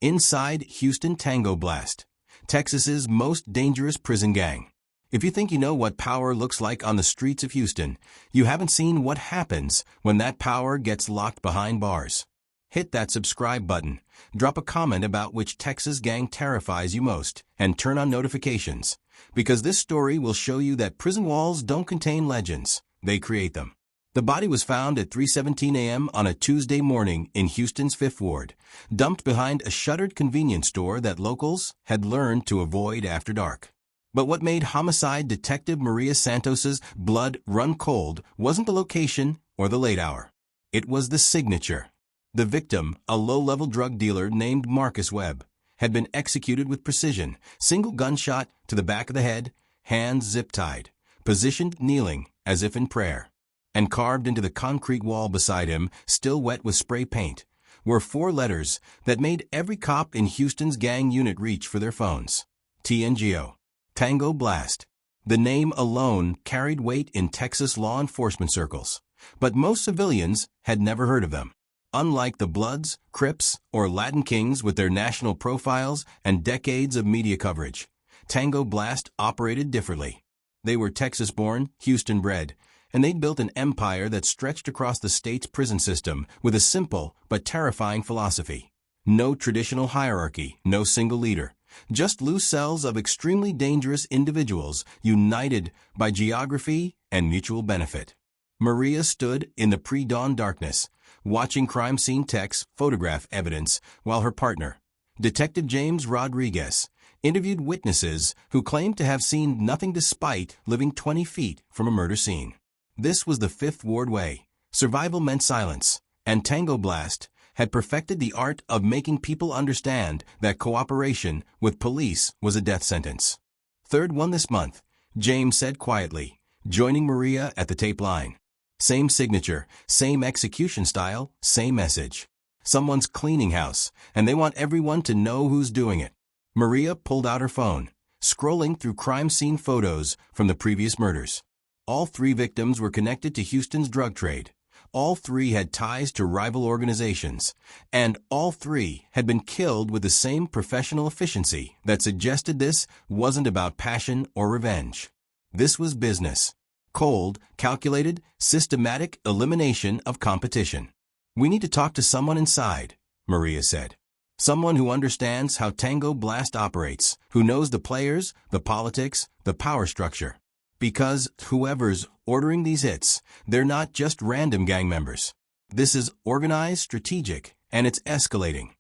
Inside Houston Tango Blast, Texas's most dangerous prison gang. If you think you know what power looks like on the streets of Houston, you haven't seen what happens when that power gets locked behind bars. Hit that subscribe button, drop a comment about which Texas gang terrifies you most, and turn on notifications, because this story will show you that prison walls don't contain legends, they create them. The body was found at 3:17 a.m. on a Tuesday morning in Houston's 5th Ward, dumped behind a shuttered convenience store that locals had learned to avoid after dark. But what made homicide detective Maria Santos's blood run cold wasn't the location or the late hour. It was the signature. The victim, a low-level drug dealer named Marcus Webb, had been executed with precision, single gunshot to the back of the head, hands zip-tied, positioned kneeling as if in prayer. And carved into the concrete wall beside him, still wet with spray paint, were 4 letters that made every cop in Houston's gang unit reach for their phones. TNGO. Tango Blast. The name alone carried weight in Texas law enforcement circles, but most civilians had never heard of them. Unlike the Bloods, Crips, or Latin Kings with their national profiles and decades of media coverage, Tango Blast operated differently. They were Texas-born, Houston-bred, and they'd built an empire that stretched across the state's prison system with a simple but terrifying philosophy. No traditional hierarchy, no single leader, just loose cells of extremely dangerous individuals united by geography and mutual benefit. Maria stood in the pre-dawn darkness, watching crime scene techs photograph evidence while her partner, Detective James Rodriguez, interviewed witnesses who claimed to have seen nothing despite living 20 feet from a murder scene. This was the 5th Ward way. Survival meant silence, and Tango Blast had perfected the art of making people understand that cooperation with police was a death sentence. "Third one this month," James said quietly, joining Maria at the tape line. Same signature, same execution style, same message. Someone's cleaning house, and they want everyone to know who's doing it. Maria pulled out her phone, scrolling through crime scene photos from the previous murders. All 3 victims were connected to Houston's drug trade. All 3 had ties to rival organizations, and all 3 had been killed with the same professional efficiency that suggested this wasn't about passion or revenge. This was business. Cold, calculated, systematic elimination of competition. "We need to talk to someone inside," Maria said. "Someone who understands how Tango Blast operates, who knows the players, the politics, the power structure. Because whoever's ordering these hits, they're not just random gang members. This is organized, strategic, and it's escalating."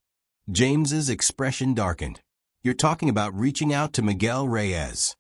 James's expression darkened. "You're talking about reaching out to Miguel Reyes."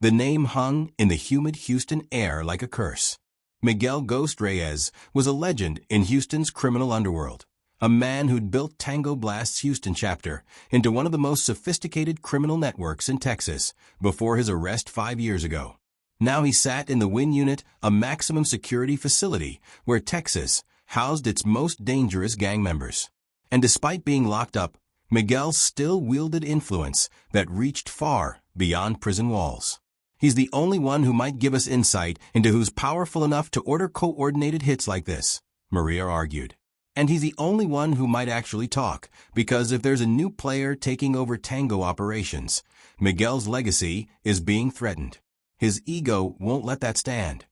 The name hung in the humid Houston air like a curse. Miguel "Ghost" Reyes was a legend in Houston's criminal underworld, a man who'd built Tango Blast's Houston chapter into one of the most sophisticated criminal networks in Texas before his arrest 5 years ago. Now he sat in the Win Unit, a maximum security facility where Texas housed its most dangerous gang members. And despite being locked up, Miguel still wielded influence that reached far beyond prison walls. He's the only one who might give us insight into who's powerful enough to order coordinated hits like this, Maria argued. And he's the only one who might actually talk, because if there's a new player taking over Tango operations, Miguel's legacy is being threatened. His ego won't let that stand.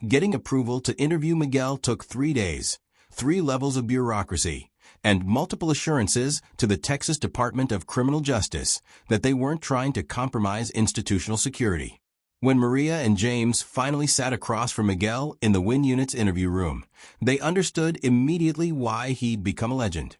Getting approval to interview Miguel took 3 days, 3 levels of bureaucracy, and multiple assurances to the Texas Department of Criminal Justice that they weren't trying to compromise institutional security. When Maria and James finally sat across from Miguel in the Win Unit's interview room, they understood immediately why he'd become a legend.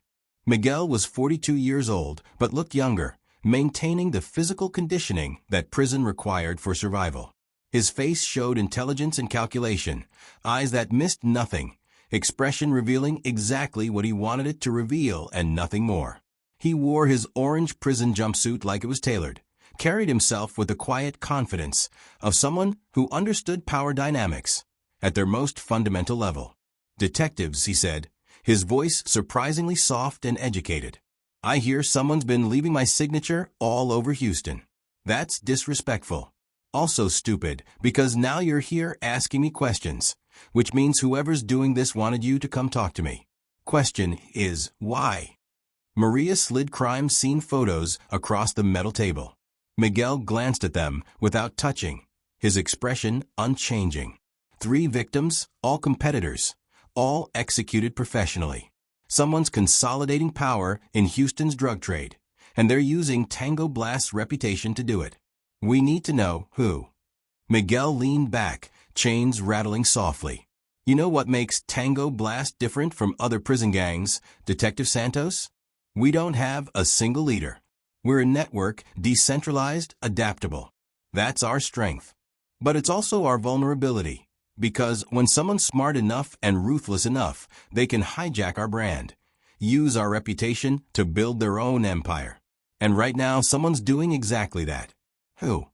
Miguel was 42 years old, but looked younger, maintaining the physical conditioning that prison required for survival. His face showed intelligence and calculation, eyes that missed nothing, expression revealing exactly what he wanted it to reveal and nothing more. He wore his orange prison jumpsuit like it was tailored, carried himself with the quiet confidence of someone who understood power dynamics at their most fundamental level. "Detectives," he said, his voice surprisingly soft and educated. "I hear someone's been leaving my signature all over Houston. That's disrespectful. Also stupid, because now you're here asking me questions, which means whoever's doing this wanted you to come talk to me. Question is, why?" Maria slid crime scene photos across the metal table. Miguel glanced at them without touching, his expression unchanging. 3 victims, all competitors, all executed professionally. Someone's consolidating power in Houston's drug trade, and they're using Tango Blast's reputation to do it. We need to know who. Miguel leaned back, chains rattling softly. You know what makes Tango Blast different from other prison gangs, Detective Santos? We don't have a single leader. We're a network, decentralized, adaptable. That's our strength. But it's also our vulnerability. Because when someone's smart enough and ruthless enough, they can hijack our brand, use our reputation to build their own empire. And right now, someone's doing exactly that. Who?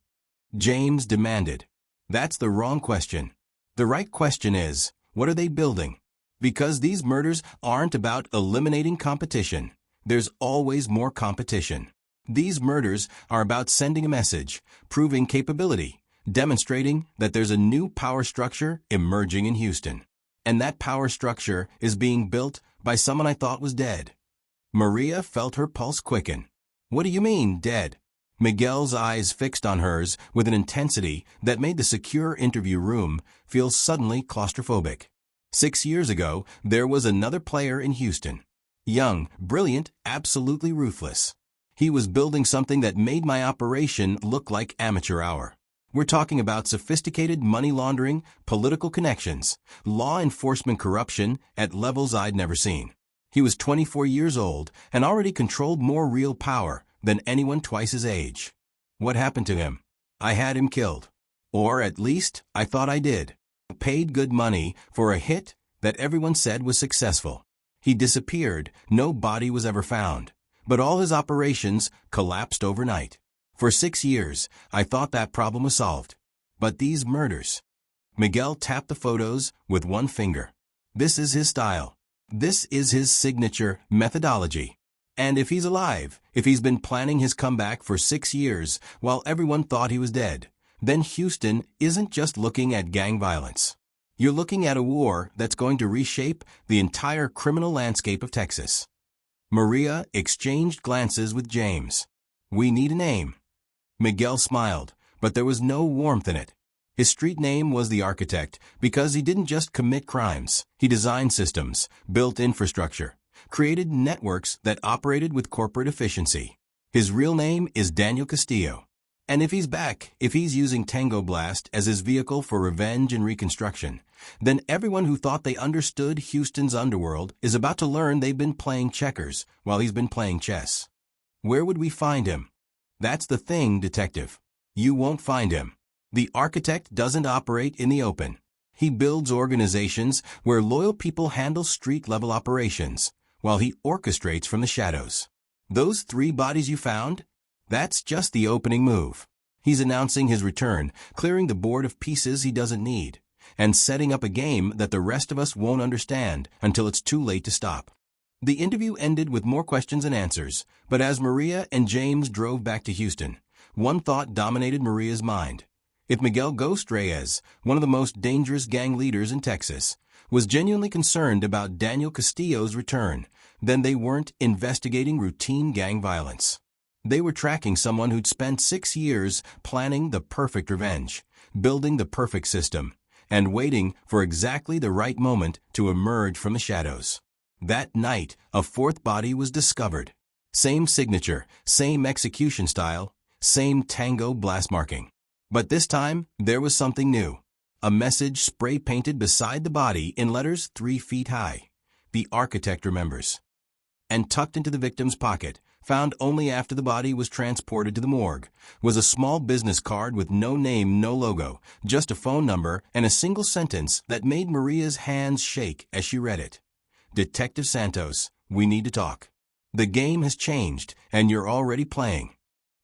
James demanded. That's the wrong question. The right question is, what are they building? Because these murders aren't about eliminating competition. There's always more competition. These murders are about sending a message, proving capability, demonstrating that there's a new power structure emerging in Houston. And that power structure is being built by someone I thought was dead. Maria felt her pulse quicken. What do you mean, dead? Miguel's eyes fixed on hers with an intensity that made the secure interview room feel suddenly claustrophobic. 6 years ago, there was another player in Houston. Young, brilliant, absolutely ruthless. He was building something that made my operation look like amateur hour. We're talking about sophisticated money laundering, political connections, law enforcement corruption at levels I'd never seen. He was 24 years old and already controlled more real power than anyone twice his age. What happened to him? I had him killed. Or at least, I thought I did. Paid good money for a hit that everyone said was successful. He disappeared, no body was ever found. But all his operations collapsed overnight. For 6 years, I thought that problem was solved. But these murders. Miguel tapped the photos with one finger. This is his style. This is his signature methodology. And if he's alive, if he's been planning his comeback for 6 years while everyone thought he was dead, then Houston isn't just looking at gang violence. You're looking at a war that's going to reshape the entire criminal landscape of Texas. Maria exchanged glances with James. We need a name. Miguel smiled, but there was no warmth in it. His street name was the Architect because he didn't just commit crimes. He designed systems, built infrastructure, created networks that operated with corporate efficiency. His real name is Daniel Castillo. And if he's back, if he's using Tango Blast as his vehicle for revenge and reconstruction, then everyone who thought they understood Houston's underworld is about to learn they've been playing checkers while he's been playing chess. Where would we find him? That's the thing, Detective. You won't find him. The Architect doesn't operate in the open. He builds organizations where loyal people handle street-level operations, while he orchestrates from the shadows. Those 3 bodies you found? That's just the opening move. He's announcing his return, clearing the board of pieces he doesn't need, and setting up a game that the rest of us won't understand until it's too late to stop. The interview ended with more questions and answers, but as Maria and James drove back to Houston, one thought dominated Maria's mind. If Miguel Ghost Reyes, one of the most dangerous gang leaders in Texas, was genuinely concerned about Daniel Castillo's return, then they weren't investigating routine gang violence. They were tracking someone who'd spent 6 years planning the perfect revenge, building the perfect system, and waiting for exactly the right moment to emerge from the shadows. That night, a 4th body was discovered. Same signature, same execution style, same Tango Blast marking. But this time, there was something new. A message spray-painted beside the body in letters 3 feet high. The Architect remembers. And tucked into the victim's pocket, found only after the body was transported to the morgue, was a small business card with no name, no logo, just a phone number and a single sentence that made Maria's hands shake as she read it. Detective Santos, we need to talk. The game has changed, and you're already playing.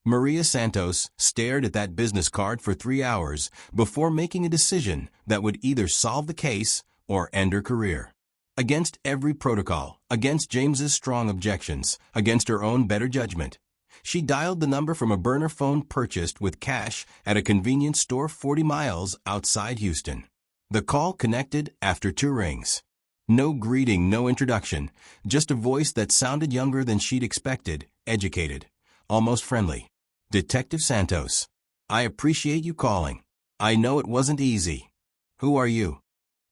Maria Santos stared at that business card for 3 hours before making a decision that would either solve the case or end her career. Against every protocol, against James's strong objections, against her own better judgment, she dialed the number from a burner phone purchased with cash at a convenience store 40 miles outside Houston. The call connected after 2 rings. No greeting, no introduction, just a voice that sounded younger than she'd expected, educated, almost friendly. Detective Santos. I appreciate you calling. I know it wasn't easy. Who are you?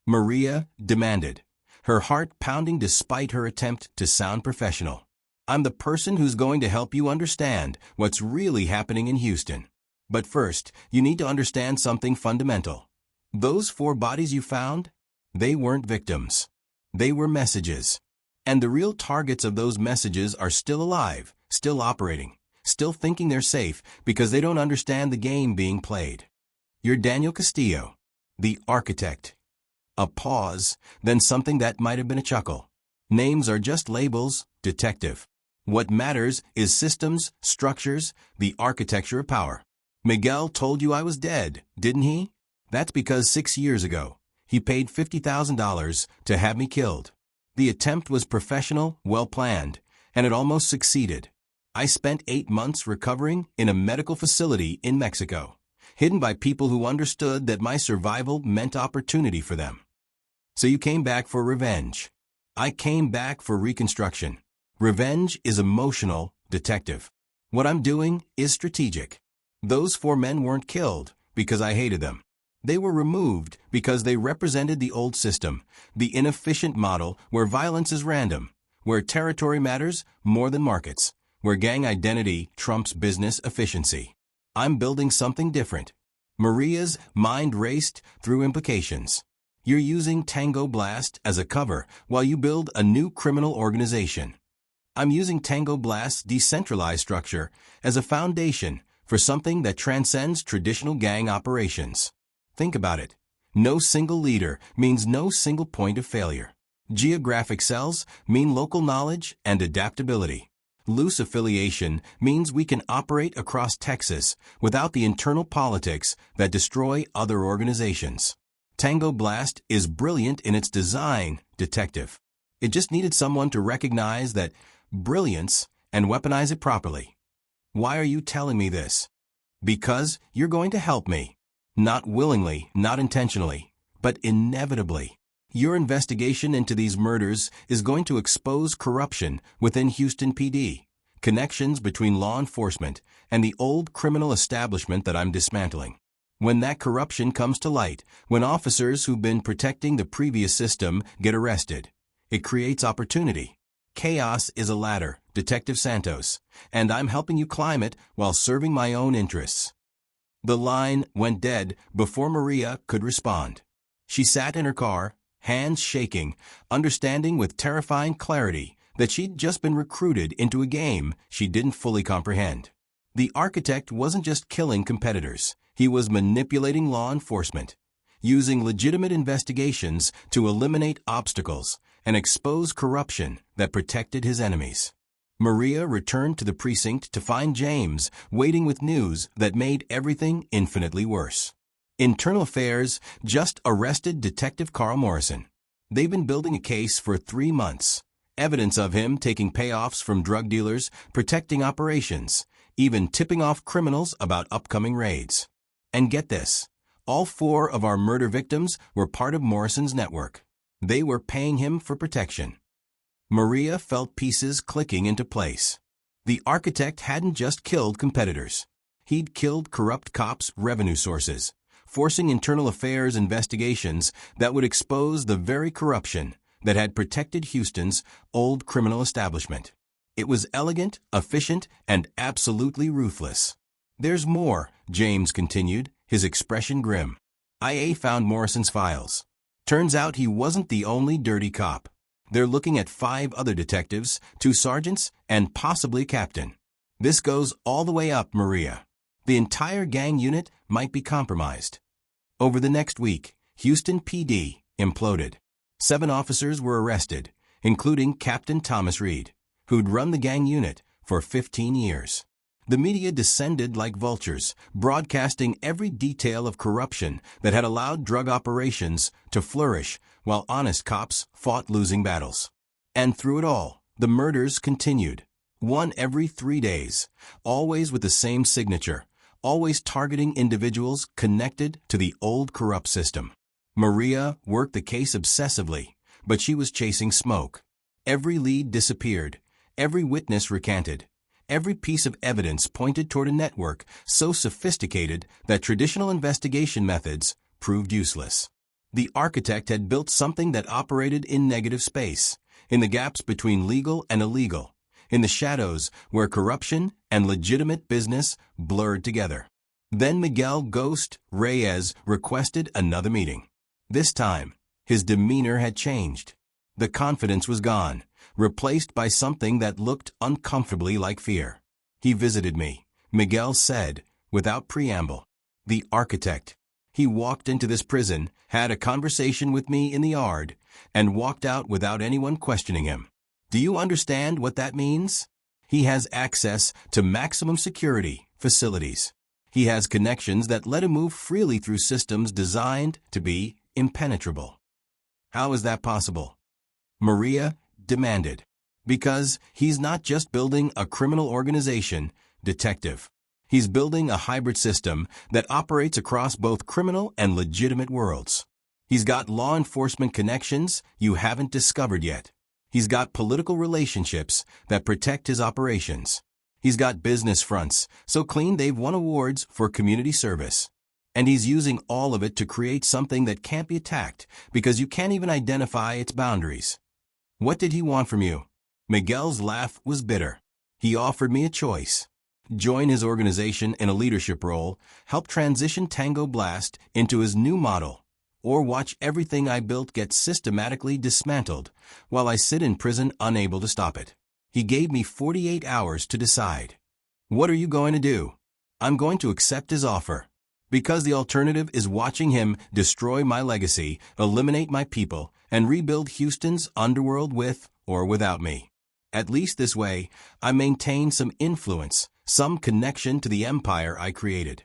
Maria demanded, her heart pounding despite her attempt to sound professional. I'm the person who's going to help you understand what's really happening in Houston. But first, you need to understand something fundamental. Those 4 bodies you found, they weren't victims. They were messages. And the real targets of those messages are still alive, still operating, still thinking they're safe because they don't understand the game being played. You're Daniel Castillo, the architect. A pause, then something that might have been a chuckle. Names are just labels, detective. What matters is systems, structures, the architecture of power. Miguel told you I was dead, didn't he? That's because 6 years ago, he paid $50,000 to have me killed. The attempt was professional, well-planned, and it almost succeeded. I spent 8 months recovering in a medical facility in Mexico, hidden by people who understood that my survival meant opportunity for them. So you came back for revenge. I came back for reconstruction. Revenge is emotional, detective. What I'm doing is strategic. Those 4 men weren't killed because I hated them. They were removed because they represented the old system, the inefficient model where violence is random, where territory matters more than markets, where gang identity trumps business efficiency. I'm building something different. Maria's mind raced through implications. You're using Tango Blast as a cover while you build a new criminal organization. I'm using Tango Blast's decentralized structure as a foundation for something that transcends traditional gang operations. Think about it. No single leader means no single point of failure. Geographic cells mean local knowledge and adaptability. Loose affiliation means we can operate across Texas without the internal politics that destroy other organizations. Tango Blast is brilliant in its design, detective. It just needed someone to recognize that brilliance and weaponize it properly. Why are you telling me this? Because you're going to help me. Not willingly, not intentionally, but inevitably. Your investigation into these murders is going to expose corruption within Houston PD, connections between law enforcement and the old criminal establishment that I'm dismantling. When that corruption comes to light, when officers who've been protecting the previous system get arrested, it creates opportunity. Chaos is a ladder, Detective Santos, and I'm helping you climb it while serving my own interests. The line went dead before Maria could respond. She sat in her car, hands shaking, understanding with terrifying clarity that she'd just been recruited into a game she didn't fully comprehend. The architect wasn't just killing competitors. He was manipulating law enforcement, using legitimate investigations to eliminate obstacles and expose corruption that protected his enemies. Maria returned to the precinct to find James waiting with news that made everything infinitely worse. Internal Affairs just arrested Detective Carl Morrison. They've been building a case for 3 months. Evidence of him taking payoffs from drug dealers, protecting operations, even tipping off criminals about upcoming raids. And get this, all 4 of our murder victims were part of Morrison's network. They were paying him for protection. Maria felt pieces clicking into place. The architect hadn't just killed competitors. He'd killed corrupt cops' revenue sources, forcing internal affairs investigations that would expose the very corruption that had protected Houston's old criminal establishment. It was elegant, efficient, and absolutely ruthless. There's more, James continued, his expression grim. IA found Morrison's files. Turns out he wasn't the only dirty cop. They're looking at 5 other detectives, 2 sergeants, and possibly a captain. This goes all the way up, Maria. The entire gang unit might be compromised. Over the next week, Houston PD imploded. 7 officers were arrested, including Captain Thomas Reed, who'd run the gang unit for 15 years. The media descended like vultures, broadcasting every detail of corruption that had allowed drug operations to flourish while honest cops fought losing battles. And through it all, the murders continued. 1 every 3 days, always with the same signature, always targeting individuals connected to the old corrupt system. Maria worked the case obsessively, but she was chasing smoke. Every lead disappeared. Every witness recanted. Every piece of evidence pointed toward a network so sophisticated that traditional investigation methods proved useless. The architect had built something that operated in negative space, in the gaps between legal and illegal, in the shadows where corruption and legitimate business blurred together. Then Miguel Ghost Reyes requested another meeting. This time, his demeanor had changed. The confidence was gone, replaced by something that looked uncomfortably like fear. He visited me, Miguel said, without preamble. The architect. He walked into this prison, had a conversation with me in the yard, and walked out without anyone questioning him. Do you understand what that means? He has access to maximum security facilities. He has connections that let him move freely through systems designed to be impenetrable. How is that possible? Maria demanded. Because he's not just building a criminal organization, detective. He's building a hybrid system that operates across both criminal and legitimate worlds. He's got law enforcement connections you haven't discovered yet. He's got political relationships that protect his operations. He's got business fronts so clean they've won awards for community service. And he's using all of it to create something that can't be attacked because you can't even identify its boundaries. What did he want from you? Miguel's laugh was bitter. He offered me a choice. Join his organization in a leadership role, help transition Tango Blast into his new model, or watch everything I built get systematically dismantled while I sit in prison unable to stop it. He gave me 48 hours to decide. What are you going to do? I'm going to accept his offer. Because the alternative is watching him destroy my legacy, eliminate my people, and rebuild Houston's underworld with or without me. At least this way, I maintain some influence, some connection to the empire I created.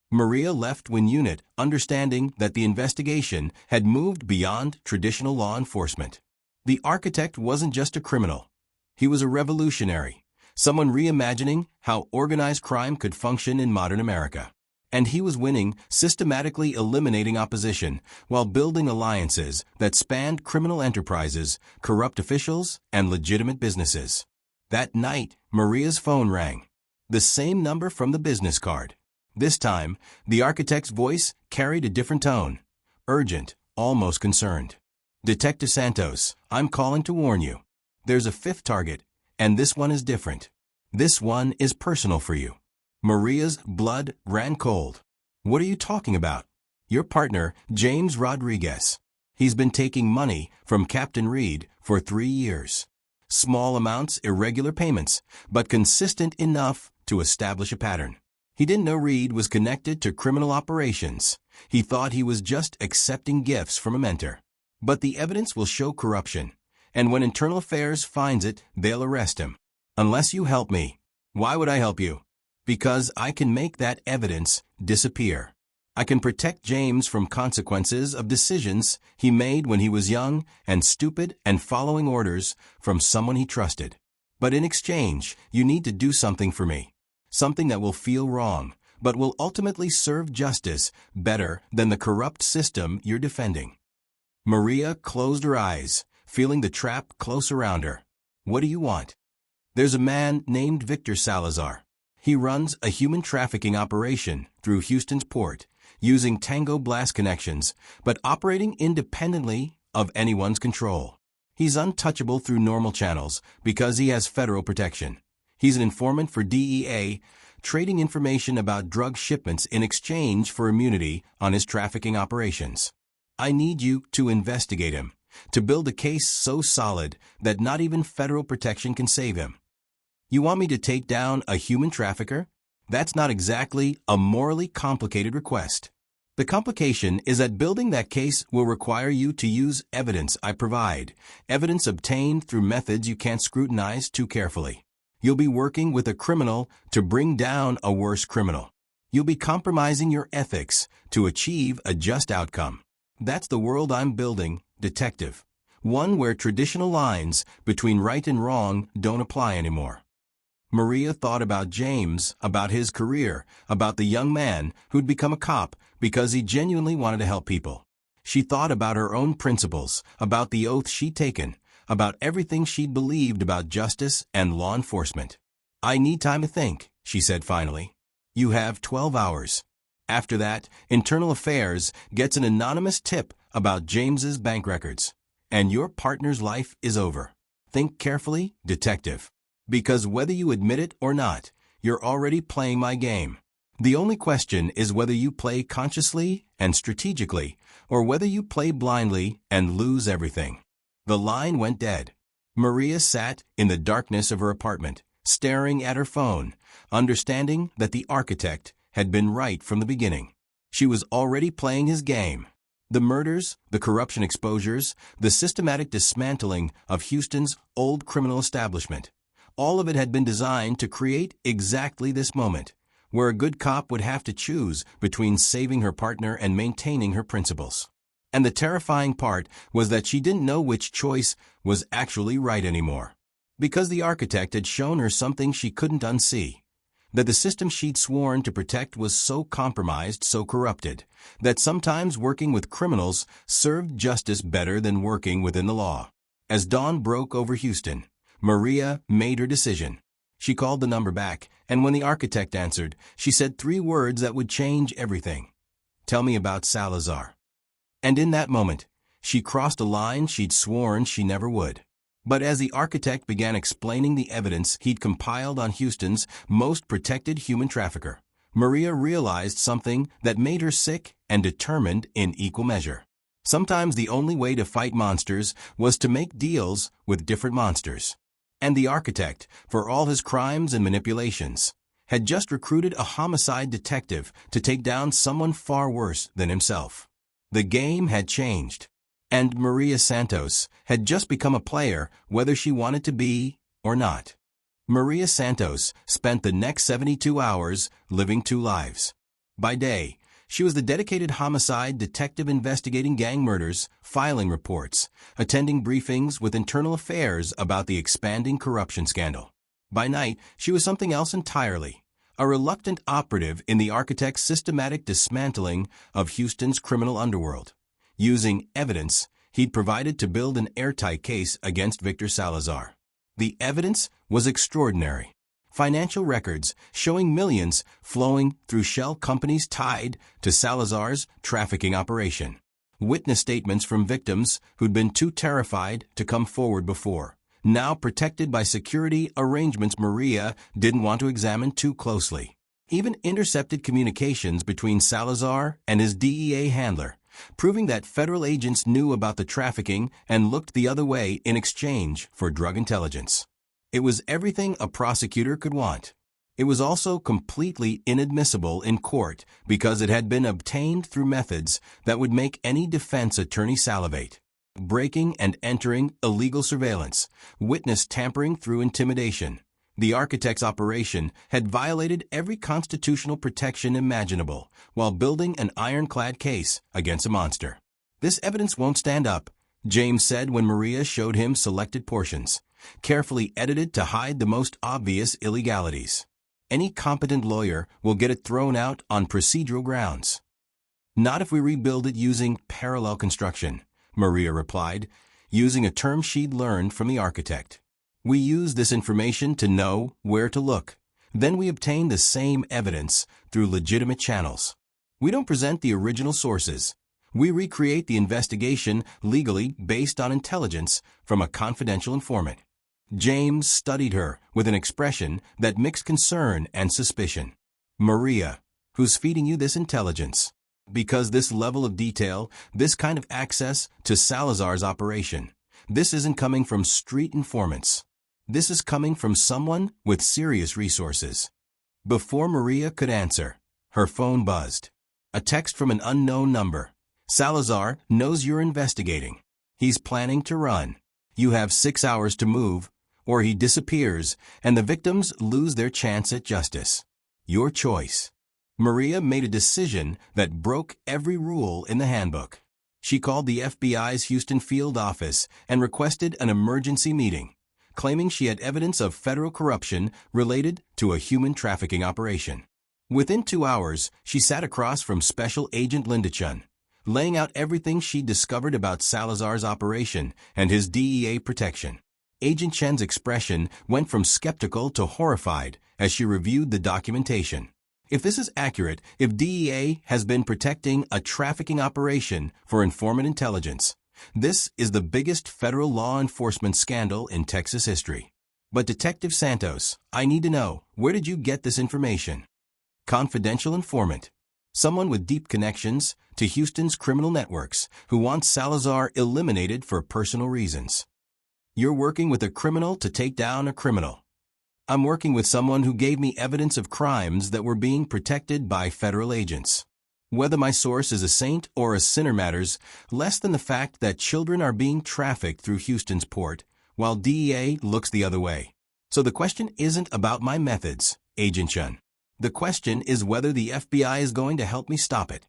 Maria left when unit, understanding that the investigation had moved beyond traditional law enforcement. The architect wasn't just a criminal. He was a revolutionary, someone reimagining how organized crime could function in modern America. And he was winning, systematically eliminating opposition while building alliances that spanned criminal enterprises, corrupt officials, and legitimate businesses. That night, Maria's phone rang. The same number from the business card. This time, the architect's voice carried a different tone. Urgent, almost concerned. Detective Santos, I'm calling to warn you. There's a fifth target, and this one is different. This one is personal for you. Maria's blood ran cold. What are you talking about? Your partner, James Rodriguez. He's been taking money from Captain Reed for 3 years. Small amounts, irregular payments, but consistent enough to establish a pattern. He didn't know Reed was connected to criminal operations. He thought he was just accepting gifts from a mentor. But the evidence will show corruption. And when Internal Affairs finds it, they'll arrest him. Unless you help me. Why would I help you? Because I can make that evidence disappear. I can protect James from consequences of decisions he made when he was young and stupid and following orders from someone he trusted. But in exchange, you need to do something for me. Something that will feel wrong, but will ultimately serve justice better than the corrupt system you're defending. Maria closed her eyes, feeling the trap close around her. What do you want? There's a man named Victor Salazar. He runs a human trafficking operation through Houston's port, using Tango Blast connections, but operating independently of anyone's control. He's untouchable through normal channels because he has federal protection. He's an informant for DEA, trading information about drug shipments in exchange for immunity on his trafficking operations. I need you to investigate him, to build a case so solid that not even federal protection can save him. You want me to take down a human trafficker? That's not exactly a morally complicated request. The complication is that building that case will require you to use evidence I provide, evidence obtained through methods you can't scrutinize too carefully. You'll be working with a criminal to bring down a worse criminal. You'll be compromising your ethics to achieve a just outcome. That's the world I'm building, detective. One where traditional lines between right and wrong don't apply anymore. Maria thought about James, about his career, about the young man who'd become a cop because he genuinely wanted to help people. She thought about her own principles, about the oath she'd taken, about everything she'd believed about justice and law enforcement. "I need time to think," she said finally. "You have 12 hours. After that, Internal Affairs gets an anonymous tip about James's bank records, and your partner's life is over. Think carefully, detective. Because whether you admit it or not, you're already playing my game. The only question is whether you play consciously and strategically, or whether you play blindly and lose everything." The line went dead. Maria sat in the darkness of her apartment, staring at her phone, understanding that the architect had been right from the beginning. She was already playing his game. The murders, the corruption exposures, the systematic dismantling of Houston's old criminal establishment. All of it had been designed to create exactly this moment, where a good cop would have to choose between saving her partner and maintaining her principles. And the terrifying part was that she didn't know which choice was actually right anymore. Because the architect had shown her something she couldn't unsee. That the system she'd sworn to protect was so compromised, so corrupted, that sometimes working with criminals served justice better than working within the law. As dawn broke over Houston, Maria made her decision. She called the number back, and when the architect answered, she said 3 words that would change everything. "Tell me about Salazar." And in that moment, she crossed a line she'd sworn she never would. But as the architect began explaining the evidence he'd compiled on Houston's most protected human trafficker, Maria realized something that made her sick and determined in equal measure. Sometimes the only way to fight monsters was to make deals with different monsters. And the architect, for all his crimes and manipulations, had just recruited a homicide detective to take down someone far worse than himself. The game had changed, and Maria Santos had just become a player whether she wanted to be or not. Maria Santos spent the next 72 hours living 2 lives. By day, she was the dedicated homicide detective investigating gang murders, filing reports, attending briefings with Internal Affairs about the expanding corruption scandal. By night, she was something else entirely. A reluctant operative in the architect's systematic dismantling of Houston's criminal underworld, using evidence he'd provided to build an airtight case against Victor Salazar. The evidence was extraordinary. Financial records showing millions flowing through shell companies tied to Salazar's trafficking operation. Witness statements from victims who'd been too terrified to come forward before, now protected by security arrangements Maria didn't want to examine too closely. Even intercepted communications between Salazar and his DEA handler, proving that federal agents knew about the trafficking and looked the other way in exchange for drug intelligence. It was everything a prosecutor could want. It was also completely inadmissible in court because it had been obtained through methods that would make any defense attorney salivate. Breaking and entering illegal surveillance, witness tampering through intimidation. The architect's operation had violated every constitutional protection imaginable while building an ironclad case against a monster. "This evidence won't stand up," James said when Maria showed him selected portions, carefully edited to hide the most obvious illegalities. "Any competent lawyer will get it thrown out on procedural grounds." "Not if we rebuild it using parallel construction," Maria replied, using a term she'd learned from the architect. "We use this information to know where to look. Then we obtain the same evidence through legitimate channels. We don't present the original sources. We recreate the investigation legally based on intelligence from a confidential informant." James studied her with an expression that mixed concern and suspicion. "Maria, who's feeding you this intelligence? Because this level of detail, this kind of access to Salazar's operation, this isn't coming from street informants. This is coming from someone with serious resources." Before Maria could answer, her phone buzzed. A text from an unknown number. "Salazar knows you're investigating. He's planning to run. You have 6 hours to move, or he disappears, and the victims lose their chance at justice. Your choice." Maria made a decision that broke every rule in the handbook. She called the FBI's Houston field office and requested an emergency meeting, claiming she had evidence of federal corruption related to a human trafficking operation. Within 2 hours, she sat across from Special Agent Linda Chun, laying out everything she'd discovered about Salazar's operation and his DEA protection. Agent Chen's expression went from skeptical to horrified as she reviewed the documentation. If this is accurate, if DEA has been protecting a trafficking operation for informant intelligence, this is the biggest federal law enforcement scandal in Texas history. But Detective Santos, I need to know, where did you get this information? Confidential informant. Someone with deep connections to Houston's criminal networks who wants Salazar eliminated for personal reasons. You're working with a criminal to take down a criminal. I'm working with someone who gave me evidence of crimes that were being protected by federal agents. Whether my source is a saint or a sinner matters less than the fact that children are being trafficked through Houston's port, while DEA looks the other way. So the question isn't about my methods, Agent Chen. The question is whether the FBI is going to help me stop it.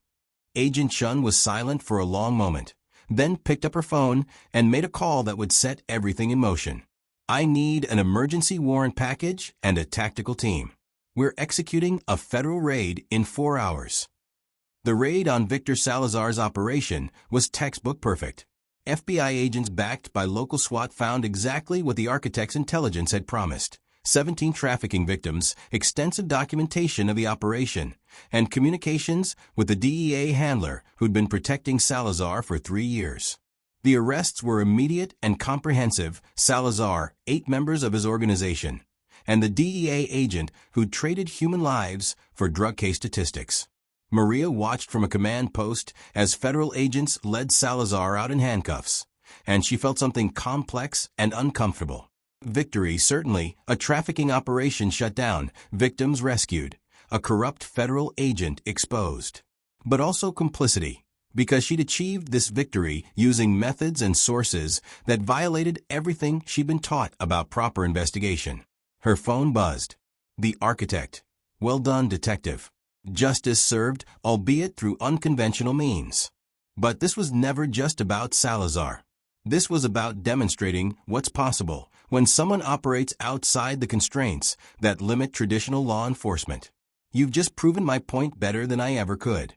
Agent Chen was silent for a long moment, then picked up her phone and made a call that would set everything in motion. I need an emergency warrant package and a tactical team. We're executing a federal raid in 4 hours. The raid on Victor Salazar's operation was textbook perfect. FBI agents backed by local SWAT found exactly what the architect's intelligence had promised. 17 trafficking victims, extensive documentation of the operation, and communications with the DEA handler who'd been protecting Salazar for 3 years. The arrests were immediate and comprehensive. Salazar, 8 members of his organization, and the DEA agent who'd traded human lives for drug case statistics. Maria watched from a command post as federal agents led Salazar out in handcuffs, and she felt something complex and uncomfortable. Victory, certainly, a trafficking operation shut down, victims rescued, a corrupt federal agent exposed. But also complicity, because she'd achieved this victory using methods and sources that violated everything she'd been taught about proper investigation. Her phone buzzed. The architect. Well done, detective. Justice served, albeit through unconventional means. But this was never just about Salazar. This was about demonstrating what's possible when someone operates outside the constraints that limit traditional law enforcement. You've just proven my point better than I ever could.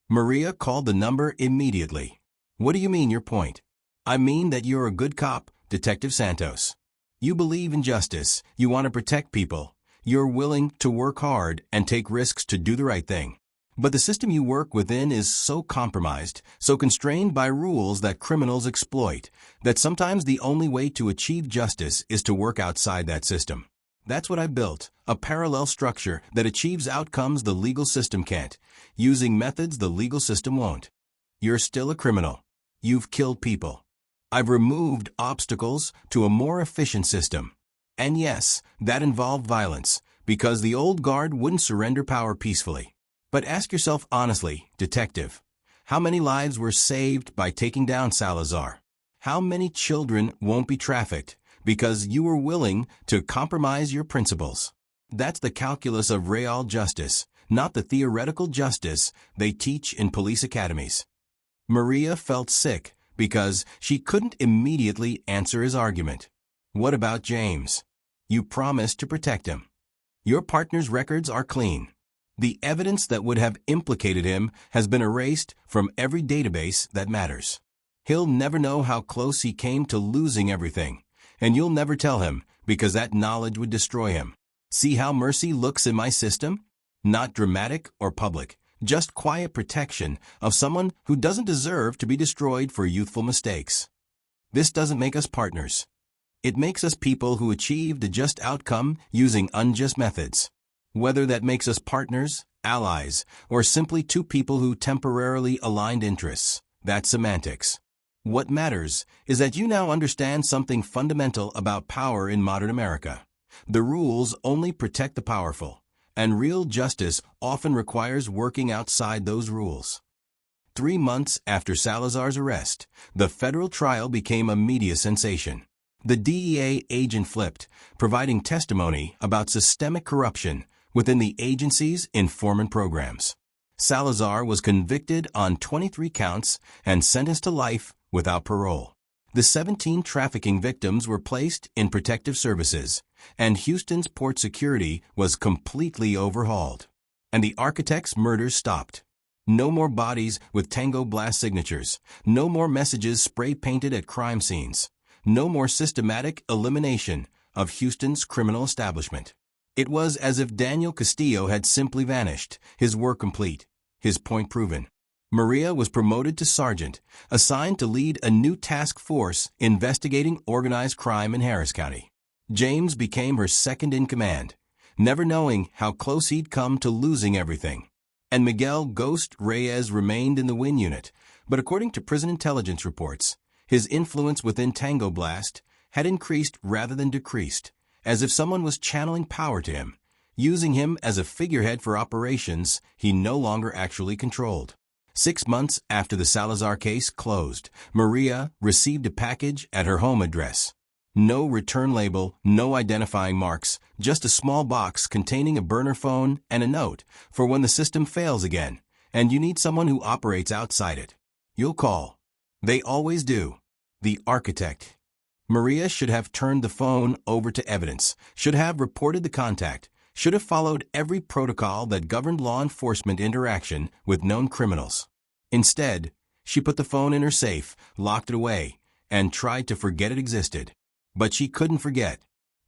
Maria called the number immediately. What do you mean, your point? I mean that you're a good cop, Detective Santos. You believe in justice, you want to protect people, you're willing to work hard and take risks to do the right thing. But the system you work within is so compromised, so constrained by rules that criminals exploit, that sometimes the only way to achieve justice is to work outside that system. That's what I built, a parallel structure that achieves outcomes the legal system can't, using methods the legal system won't. You're still a criminal. You've killed people. I've removed obstacles to a more efficient system. And yes, that involved violence, because the old guard wouldn't surrender power peacefully. But ask yourself honestly, detective, how many lives were saved by taking down Salazar? How many children won't be trafficked because you were willing to compromise your principles? That's the calculus of real justice, not the theoretical justice they teach in police academies. Maria felt sick because she couldn't immediately answer his argument. What about James? You promised to protect him. Your partner's records are clean. The evidence that would have implicated him has been erased from every database that matters. He'll never know how close he came to losing everything, and you'll never tell him because that knowledge would destroy him. See how mercy looks in my system? Not dramatic or public, just quiet protection of someone who doesn't deserve to be destroyed for youthful mistakes. This doesn't make us partners. It makes us people who achieved a just outcome using unjust methods. Whether that makes us partners, allies, or simply two people who temporarily aligned interests, that's semantics. What matters is that you now understand something fundamental about power in modern America. The rules only protect the powerful, and real justice often requires working outside those rules. 3 months after Salazar's arrest, the federal trial became a media sensation. The DEA agent flipped, providing testimony about systemic corruption within the agency's informant programs. Salazar was convicted on 23 counts and sentenced to life without parole. The 17 trafficking victims were placed in protective services, and Houston's port security was completely overhauled. And the architect's murders stopped. No more bodies with Tango Blast signatures. No more messages spray-painted at crime scenes. No more systematic elimination of Houston's criminal establishment. It was as if Daniel Castillo had simply vanished, his work complete, his point proven. Maria was promoted to sergeant, assigned to lead a new task force investigating organized crime in Harris County. James became her second in command, never knowing how close he'd come to losing everything. And Miguel "Ghost" Reyes remained in the Win unit, but according to prison intelligence reports, his influence within Tango Blast had increased rather than decreased, as if someone was channeling power to him, using him as a figurehead for operations he no longer actually controlled. 6 months after the Salazar case closed, Maria received a package at her home address. No return label, no identifying marks, just a small box containing a burner phone and a note for when the system fails again, and you need someone who operates outside it. You'll call. They always do. The architect. Maria should have turned the phone over to evidence, should have reported the contact, should have followed every protocol that governed law enforcement interaction with known criminals. Instead, she put the phone in her safe, locked it away, and tried to forget it existed. But she couldn't forget,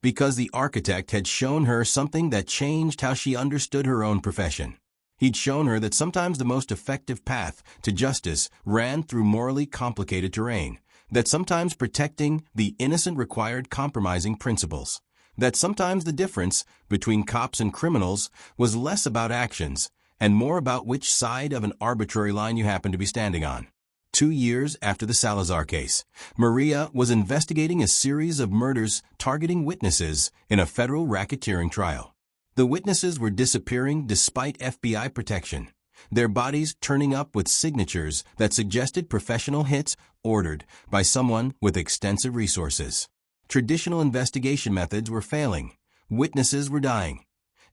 because the architect had shown her something that changed how she understood her own profession. He'd shown her that sometimes the most effective path to justice ran through morally complicated terrain, that sometimes protecting the innocent required compromising principles, that sometimes the difference between cops and criminals was less about actions and more about which side of an arbitrary line you happen to be standing on. 2 years after the Salazar case, Maria was investigating a series of murders targeting witnesses in a federal racketeering trial. The witnesses were disappearing despite FBI protection, their bodies turning up with signatures that suggested professional hits ordered by someone with extensive resources. Traditional investigation methods were failing, witnesses were dying,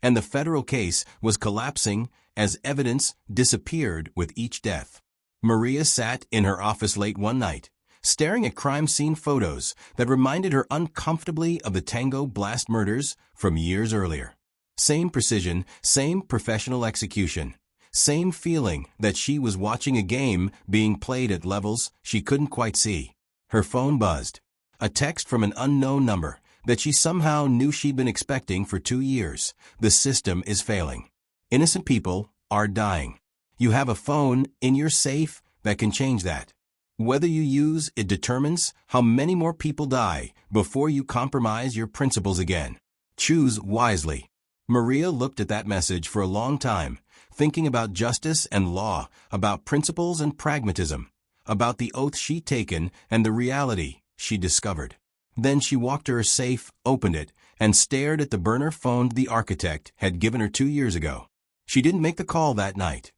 and the federal case was collapsing as evidence disappeared with each death. Maria sat in her office late one night, staring at crime scene photos that reminded her uncomfortably of the Tango Blast murders from years earlier. Same precision, same professional execution, same feeling that she was watching a game being played at levels she couldn't quite see. Her phone buzzed. A text from an unknown number that she somehow knew she'd been expecting for 2 years. The system is failing. Innocent people are dying. You have a phone in your safe that can change that. Whether you use it determines how many more people die before you compromise your principles again. Choose wisely. Maria looked at that message for a long time, thinking about justice and law, about principles and pragmatism, about the oath she'd taken and the reality she discovered. Then she walked to her safe, opened it, and stared at the burner phone the architect had given her 2 years ago. She didn't make the call that night.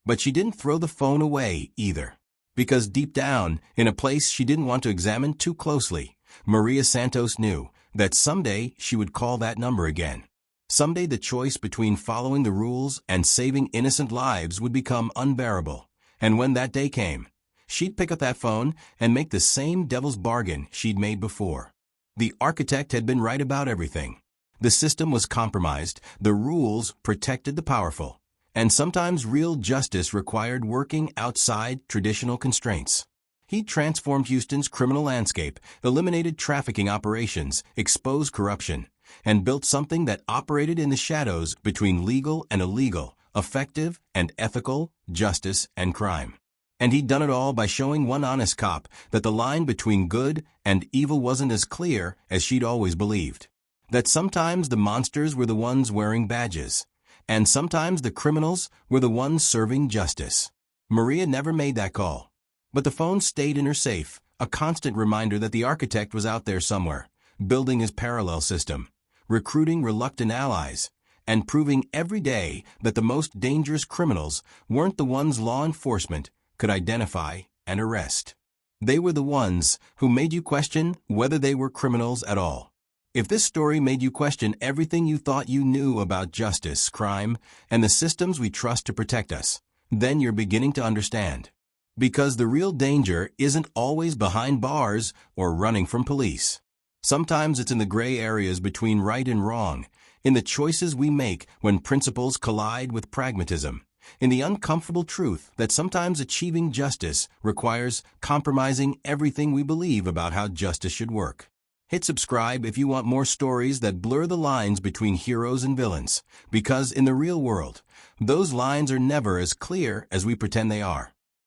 But she didn't throw the phone away either. Because deep down, in a place she didn't want to examine too closely, Maria Santos knew that someday she would call that number again. Someday the choice between following the rules and saving innocent lives would become unbearable. And when that day came, she'd pick up that phone and make the same devil's bargain she'd made before. The architect had been right about everything. The system was compromised, the rules protected the powerful. And sometimes real justice required working outside traditional constraints. He transformed Houston's criminal landscape, eliminated trafficking operations, exposed corruption, and built something that operated in the shadows between legal and illegal, effective and ethical, justice and crime. And he'd done it all by showing one honest cop that the line between good and evil wasn't as clear as she'd always believed. That sometimes the monsters were the ones wearing badges, and sometimes the criminals were the ones serving justice. Maria never made that call. But the phone stayed in her safe, a constant reminder that the architect was out there somewhere, building his parallel system, recruiting reluctant allies, and proving every day that the most dangerous criminals weren't the ones law enforcement could identify and arrest. They were the ones who made you question whether they were criminals at all. If this story made you question everything you thought you knew about justice, crime, and the systems we trust to protect us, then you're beginning to understand. Because the real danger isn't always behind bars or running from police. Sometimes it's in the gray areas between right and wrong, in the choices we make when principles collide with pragmatism, in the uncomfortable truth that sometimes achieving justice requires compromising everything we believe about how justice should work. Hit subscribe if you want more stories that blur the lines between heroes and villains, because in the real world, those lines are never as clear as we pretend they are.